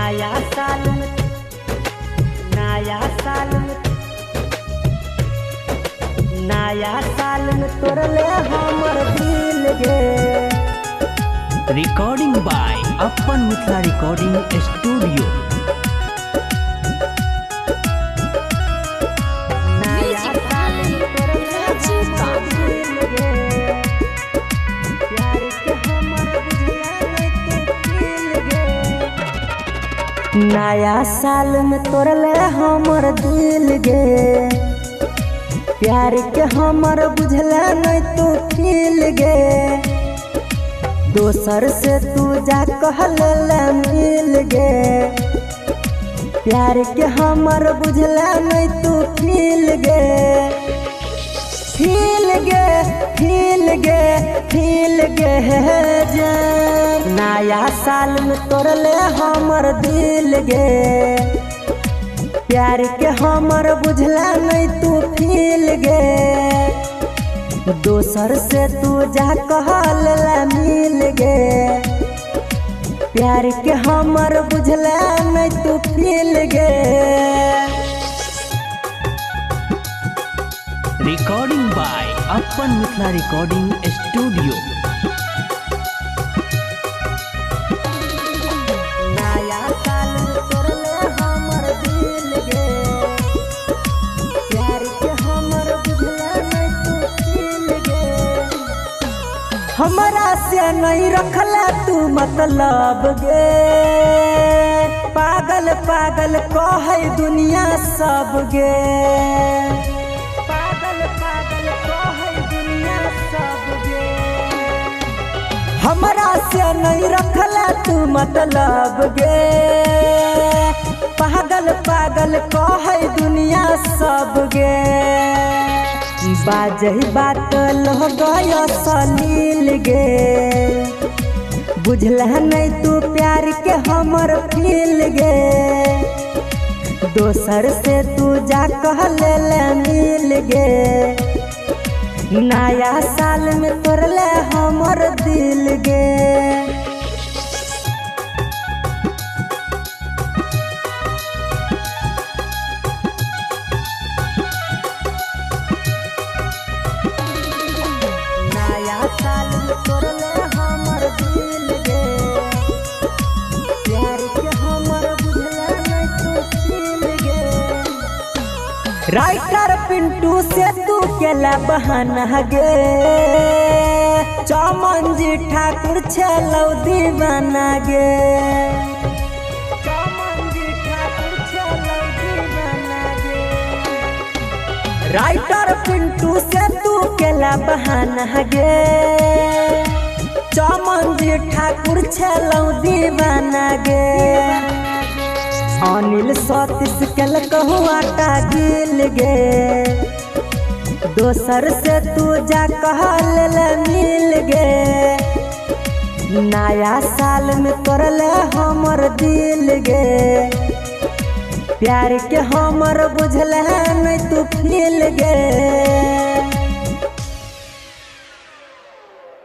नया साल में नया साल में नया साल में तोड़ले हमर दिल गे। रिकॉर्डिंग बाय अपन मिथिला रिकॉर्डिंग स्टूडियो। नया साल में तोड़ले हमर दिल गे। प्यार के हमर बुझले तो दिल गे। नया साल में तोड़ले हमर दिल गे। प्यार के हमर बुझला नहीं तो फील गे। दोसर से तू जा कहला मिल गे। प्यार के हमर बुझला नहीं तू फील गे। फील गे फील गे फील गे जान। नया साल में तोड़ले हमर दिल गे। प्यार के हमर बुझला नहीं तू फील गे। दोसर से तू जा कहला मिल गे। प्यार के हमर बुझला नहीं तू फील गे। रिकॉर्डिंग बाय अपन मिथिला रिकॉर्डिंग स्टूडियो। नया साल में तोड़ले हमर दिल गे। प्यार के हमर बुझला नहीं तू फील गे। हमरा से नहीं रखला तू मतलब गे। पागल पागल कहे दुनिया सब गे। पागल पागल कहे दुनिया सब गे। हमरा से नहीं रखला तू मतलब गे। पागल पागल कहे दुनिया सब गे। बाजही बात लह गया सलील गे। बुझला नहीं तू प्यार के हमर फील गे। दोसर से तू जा कहले मिल गे। नया साल में तोड़ले हमर दिल गे। नया साल में तोड़ले हमर दिल गे। प्यार के हमर बुझला नहीं तू फील गे। राइटर पिंटू से तू केला बहाना गे। चमन जी ठाकुर छलौ दीवाना गे। चमन जी ठाकुर छलौ दीवाना गे। राइटर पिंटू से तू केला बहाना गे। चमन जी ठाकुर छलौ दीवाना गे। अनिल सतीश केल कहुआटा गिल गे। दोसर से तू जा कहला मिल गे। नया साल में तोड़ले हमर दिल गे। प्यार के हमर बुझला नहीं तू फील गे।